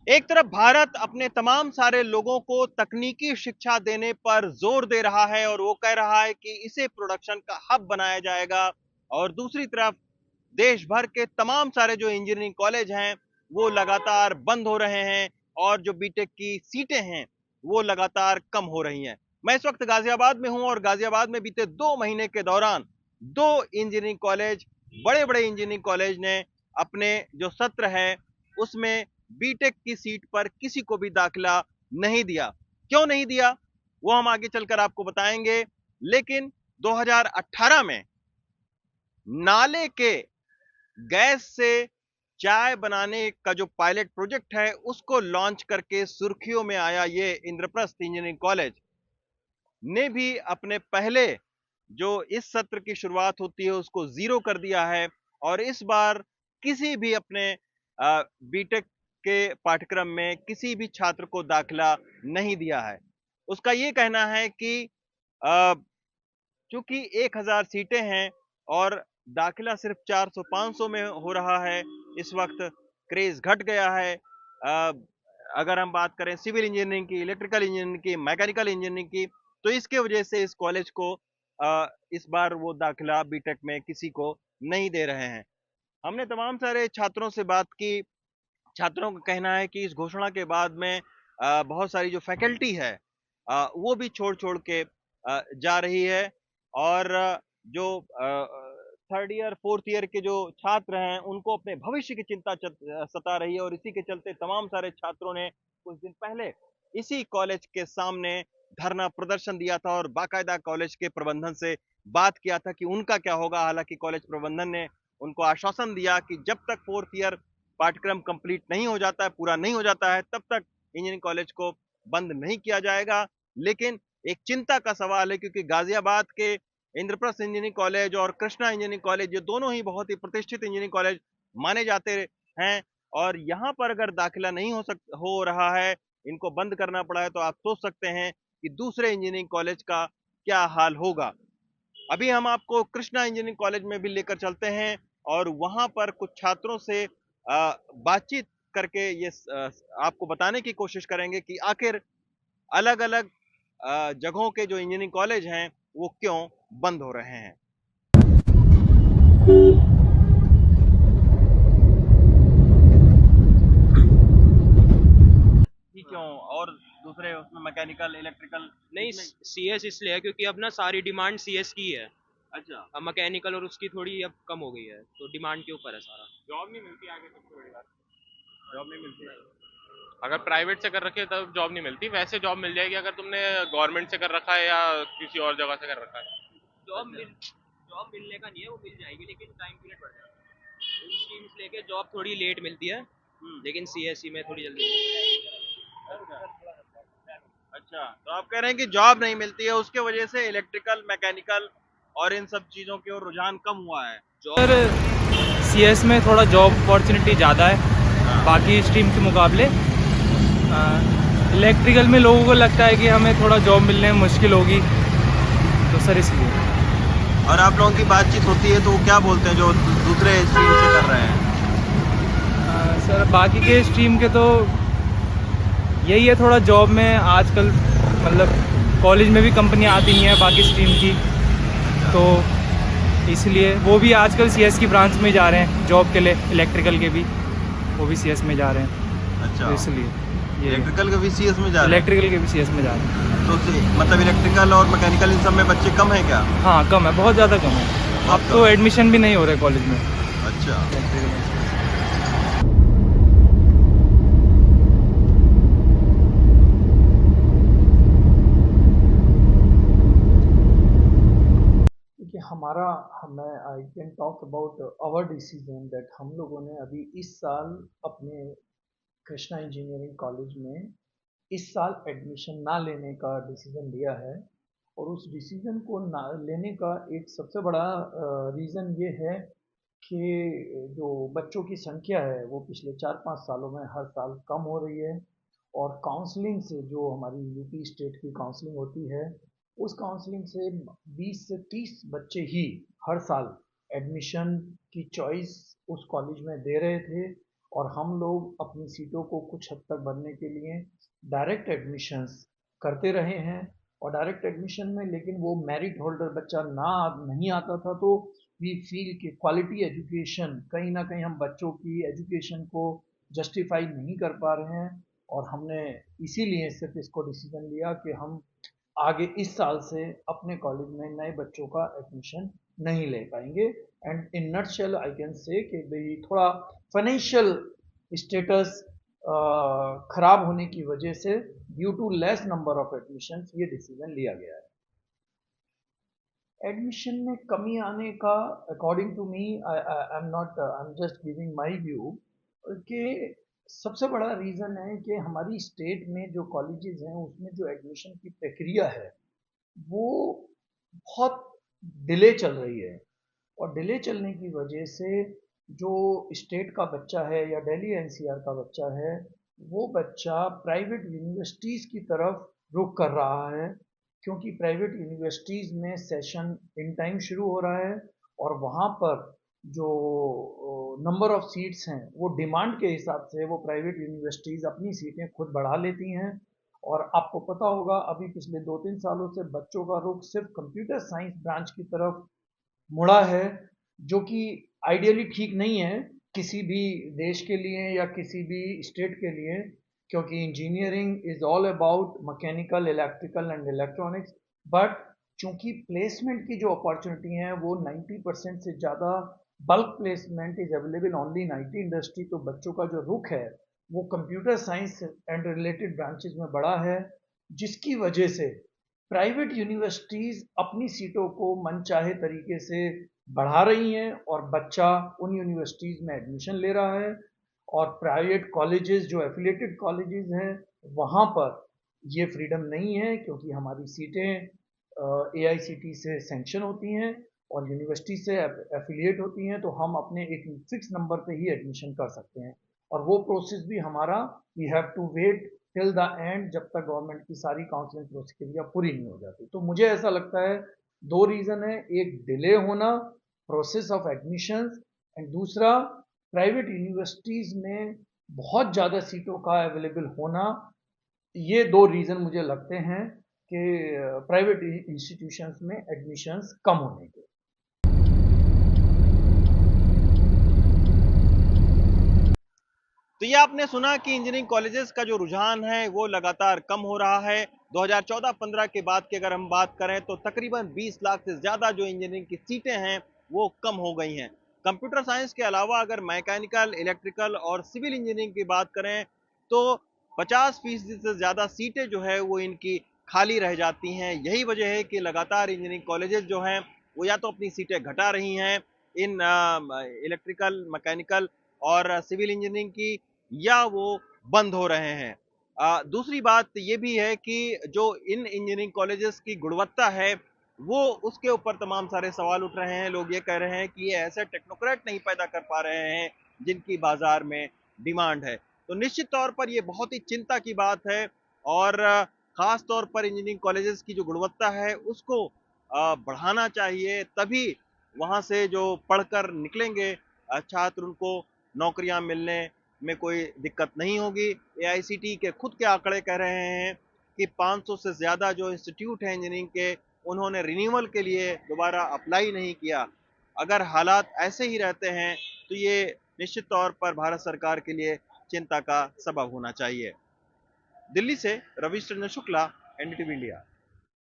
एक तरफ भारत अपने तमाम सारे लोगों को तकनीकी शिक्षा देने पर जोर दे रहा है और वो कह रहा है कि इसे प्रोडक्शन का हब बनाया जाएगा, और दूसरी तरफ देश भर के तमाम सारे जो इंजीनियरिंग कॉलेज हैं वो लगातार बंद हो रहे हैं और जो बीटेक की सीटें हैं वो लगातार कम हो रही हैं। मैं इस वक्त गाजियाबाद में हूं और गाजियाबाद में बीते 2 महीने के दौरान दो इंजीनियरिंग कॉलेज, बड़े बड़े इंजीनियरिंग कॉलेज ने अपने जो सत्र है उसमें बीटेक की सीट पर किसी को भी दाखिला नहीं दिया। क्यों नहीं दिया वो हम आगे चलकर आपको बताएंगे। लेकिन 2018 में नाले के गैस से चाय बनाने का जो पायलट प्रोजेक्ट है उसको लॉन्च करके सुर्खियों में आया ये इंद्रप्रस्थ इंजीनियरिंग कॉलेज ने भी अपने पहले जो इस सत्र की शुरुआत होती है उसको जीरो कर दिया है, और इस बार किसी भी अपने बीटेक के पाठ्यक्रम में किसी भी छात्र को दाखिला नहीं दिया है। उसका ये कहना है कि चूंकि 1000 सीटें हैं और दाखिला सिर्फ 400-500 में हो रहा है, इस वक्त क्रेज घट गया है। अगर हम बात करें सिविल इंजीनियरिंग की, इलेक्ट्रिकल इंजीनियरिंग की, मैकेनिकल इंजीनियरिंग की, तो इसके वजह से इस कॉलेज को इस बार वो दाखिला बीटेक में किसी को नहीं दे रहे हैं। हमने तमाम सारे छात्रों से बात की। छात्रों का कहना है कि इस घोषणा के बाद में बहुत सारी जो फैकल्टी है वो भी छोड़ छोड़ के जा रही है, और जो थर्ड ईयर फोर्थ ईयर के जो छात्र हैं उनको अपने भविष्य की चिंता सता रही है, और इसी के चलते तमाम सारे छात्रों ने कुछ दिन पहले इसी कॉलेज के सामने धरना प्रदर्शन दिया था और बाकायदा कॉलेज के प्रबंधन से बात किया था कि उनका क्या होगा। हालांकि कॉलेज प्रबंधन ने उनको आश्वासन दिया कि जब तक फोर्थ ईयर पाठ्यक्रम कंप्लीट नहीं हो जाता है, पूरा नहीं हो जाता है, तब तक इंजीनियरिंग कॉलेज को बंद नहीं किया जाएगा। लेकिन एक चिंता का सवाल है क्योंकि गाजियाबाद के इंद्रप्रस्थ इंजीनियरिंग कॉलेज और कृष्णा इंजीनियरिंग कॉलेज ये दोनों ही बहुत ही प्रतिष्ठित इंजीनियरिंग कॉलेज माने जाते हैं, और यहाँ पर अगर दाखिला नहीं हो रहा है, इनको बंद करना पड़ा है, तो आप सोच सकते हैं कि दूसरे इंजीनियरिंग कॉलेज का क्या हाल होगा। अभी हम आपको कृष्णा इंजीनियरिंग कॉलेज में भी लेकर चलते हैं और वहां पर कुछ छात्रों से बातचीत करके ये आपको बताने की कोशिश करेंगे कि आखिर अलग अलग जगहों के जो इंजीनियरिंग कॉलेज हैं वो क्यों बंद हो रहे हैं। ही क्यों, और दूसरे उसमें मैकेनिकल इलेक्ट्रिकल नहीं, सीएस इसलिए है क्योंकि अब ना सारी डिमांड सीएस की है। अच्छा। अब मैकेनिकल और उसकी थोड़ी अब कम हो गई है, तो डिमांड के ऊपर है सारा। जॉब नहीं मिलती आगे, सबसे बड़ी बात। जॉब नहीं मिलती है। अगर प्राइवेट से कर रखे तब जॉब नहीं मिलती, वैसे जॉब मिल जाएगी अगर तुमने गवर्नमेंट से कर रखा है या किसी और जगह से कर रखा है। जॉब मिलने का नहीं है, वो मिल जाएगी लेकिन टाइम पीरियड बढ़ जाएगा। इन स्कीम्स लेके जॉब थोड़ी लेट मिलती है, लेकिन सीएससी में थोड़ी जल्दी अच्छा। अच्छा, तो आप कह रहे हैं कि जॉब नहीं मिलती है, उसके वजह से इलेक्ट्रिकल, मैकेनिकल और इन सब चीजों की ओर रुझान कम हुआ है। जॉब। सर, सीएस में थोड़ा जॉब अपॉर्चुनिटी ज़्यादा है बाकी स्ट्रीम के मुकाबले। इलेक्ट्रिकल में लोगों को लगता है कि हमें थोड़ा जॉब मिलने में मुश्किल होगी, तो सर इसलिए। और आप लोगों की बातचीत होती है तो वो क्या बोलते हैं जो दूसरे स्ट्रीम से कर रहे हैं? सर बाकी के स्ट्रीम के तो यही है, थोड़ा जॉब में आजकल मतलब कॉलेज में भी कंपनियां आती नहीं है बाकी स्ट्रीम की, तो इसलिए वो भी आजकल सीएस की ब्रांच में जा रहे हैं जॉब के लिए। इलेक्ट्रिकल के भी वो भी सीएस में जा रहे हैं। अच्छा, तो इसलिए ये इलेक्ट्रिकल के भी सीएस में जा रहे हैं? इलेक्ट्रिकल के भी सीएस में जा रहे हैं। तो मतलब इलेक्ट्रिकल और मैकेनिकल इन सब में बच्चे कम हैं क्या? हाँ कम है, बहुत ज़्यादा कम है। अब तो एडमिशन भी नहीं हो रहा है कॉलेज में। अच्छा। देखिए हमारा मैं I can talk about our decision that हम लोगों ने अभी इस साल अपने कृष्णा इंजीनियरिंग कॉलेज में इस साल एडमिशन ना लेने का डिसीजन लिया है। और उस डिसीजन को ना लेने का एक सबसे बड़ा रीज़न ये है कि जो बच्चों की संख्या है वो पिछले 4-5 सालों में हर साल कम हो रही है। और काउंसलिंग से जो हमारी यूपी स्टेट की काउंसलिंग होती है उस काउंसलिंग से 20 से 30 बच्चे ही हर साल एडमिशन की चॉइस उस कॉलेज में दे रहे थे। और हम लोग अपनी सीटों को कुछ हद तक भरने के लिए डायरेक्ट एडमिशन्स करते रहे हैं। और डायरेक्ट एडमिशन में लेकिन वो मेरिट होल्डर बच्चा नहीं आता था, तो वी फील कि क्वालिटी एजुकेशन कहीं ना कहीं हम बच्चों की एजुकेशन को जस्टिफाई नहीं कर पा रहे हैं। और हमने इसीलिए सिर्फ इसको डिसीजन लिया कि हम आगे इस साल से अपने कॉलेज में नए बच्चों का एडमिशन नहीं ले पाएंगे। And in nutshell I can say कि भाई थोड़ा फाइनेंशियल स्टेटस खराब होने की वजह से due to less number of admissions ये डिसीजन लिया गया है। एडमिशन में कमी आने का according to me, I am just giving my view, कि सबसे बड़ा रीज़न है कि हमारी स्टेट में जो कॉलेजेस हैं उसमें जो एडमिशन की प्रक्रिया है वो बहुत डिले चल रही है। और डिले चलने की वजह से जो स्टेट का बच्चा है या दिल्ली एनसीआर का बच्चा है, वो बच्चा प्राइवेट यूनिवर्सिटीज़ की तरफ रुख कर रहा है, क्योंकि प्राइवेट यूनिवर्सिटीज़ में सेशन इन टाइम शुरू हो रहा है और वहाँ पर जो नंबर ऑफ सीट्स हैं वो डिमांड के हिसाब से वो प्राइवेट यूनिवर्सिटीज़ अपनी सीटें खुद बढ़ा लेती हैं। और आपको पता होगा अभी पिछले 2-3 सालों से बच्चों का रुख सिर्फ कंप्यूटर साइंस ब्रांच की तरफ मुड़ा है, जो कि आइडियली ठीक नहीं है किसी भी देश के लिए या किसी भी स्टेट के लिए, क्योंकि engineering is all about mechanical, electrical and electronics. But चूंकि प्लेसमेंट की जो अपॉर्चुनिटी है वो 90% से ज़्यादा bulk placement is available only in IT industry, तो बच्चों का जो रुख है वो computer science and related branches में बढ़ा है, जिसकी वजह से प्राइवेट यूनिवर्सिटीज़ अपनी सीटों को मनचाहे तरीके से बढ़ा रही हैं और बच्चा उन यूनिवर्सिटीज़ में एडमिशन ले रहा है। और प्राइवेट कॉलेजेस जो एफिलिएटेड कॉलेजेस हैं वहाँ पर ये फ्रीडम नहीं है, क्योंकि हमारी सीटें एआईसीटी से सैंक्शन होती हैं और यूनिवर्सिटी से एफिलिएट होती हैं, तो हम अपने एक फिक्स नंबर पे ही एडमिशन कर सकते हैं। और वो प्रोसेस भी हमारा we have to wait till the end, जब तक गवर्नमेंट की सारी काउंसलिंग प्रक्रिया पूरी नहीं हो जाती। तो मुझे ऐसा लगता है 2 रीज़न है, एक डिले होना प्रोसेस ऑफ एडमिशंस, एंड दूसरा प्राइवेट यूनिवर्सिटीज़ में बहुत ज़्यादा सीटों का अवेलेबल होना। ये 2 रीज़न मुझे लगते हैं कि प्राइवेट इंस्टीट्यूशंस में एडमिशंस कम होने के। तो ये आपने सुना कि इंजीनियरिंग कॉलेजेस का जो रुझान है वो लगातार कम हो रहा है। 2014-15 के बाद की अगर हम बात करें तो तकरीबन 20 लाख से ज़्यादा जो इंजीनियरिंग की सीटें हैं वो कम हो गई हैं। कंप्यूटर साइंस के अलावा अगर मैकेनिकल, इलेक्ट्रिकल और सिविल इंजीनियरिंग की बात करें तो 50% से ज़्यादा सीटें जो है वो इनकी खाली रह जाती हैं। यही वजह है कि लगातार इंजीनियरिंग कॉलेजेस जो हैं वो या तो अपनी सीटें घटा रही हैं इन इलेक्ट्रिकल, मैकेनिकल और सिविल इंजीनियरिंग की, या वो बंद हो रहे हैं। दूसरी बात ये भी है कि जो इन इंजीनियरिंग कॉलेजेस की गुणवत्ता है वो उसके ऊपर तमाम सारे सवाल उठ रहे हैं। लोग ये कह रहे हैं कि ये ऐसे टेक्नोक्रेट नहीं पैदा कर पा रहे हैं जिनकी बाजार में डिमांड है। तो निश्चित तौर पर ये बहुत ही चिंता की बात है और खास तौर पर इंजीनियरिंग कॉलेजेस की जो गुणवत्ता है उसको बढ़ाना चाहिए, तभी वहाँ से जो पढ़कर निकलेंगे छात्र उनको नौकरियां मिलने में कोई दिक्कत नहीं होगी। एआईसीटी के खुद के आंकड़े कह रहे हैं कि 500 से ज़्यादा जो इंस्टीट्यूट हैं इंजीनियरिंग के, उन्होंने रिन्यूअल के लिए दोबारा अप्लाई नहीं किया। अगर हालात ऐसे ही रहते हैं तो ये निश्चित तौर पर भारत सरकार के लिए चिंता का सबब होना चाहिए। दिल्ली से रविश चंद्र शुक्ला, एनडीटीवी इंडिया।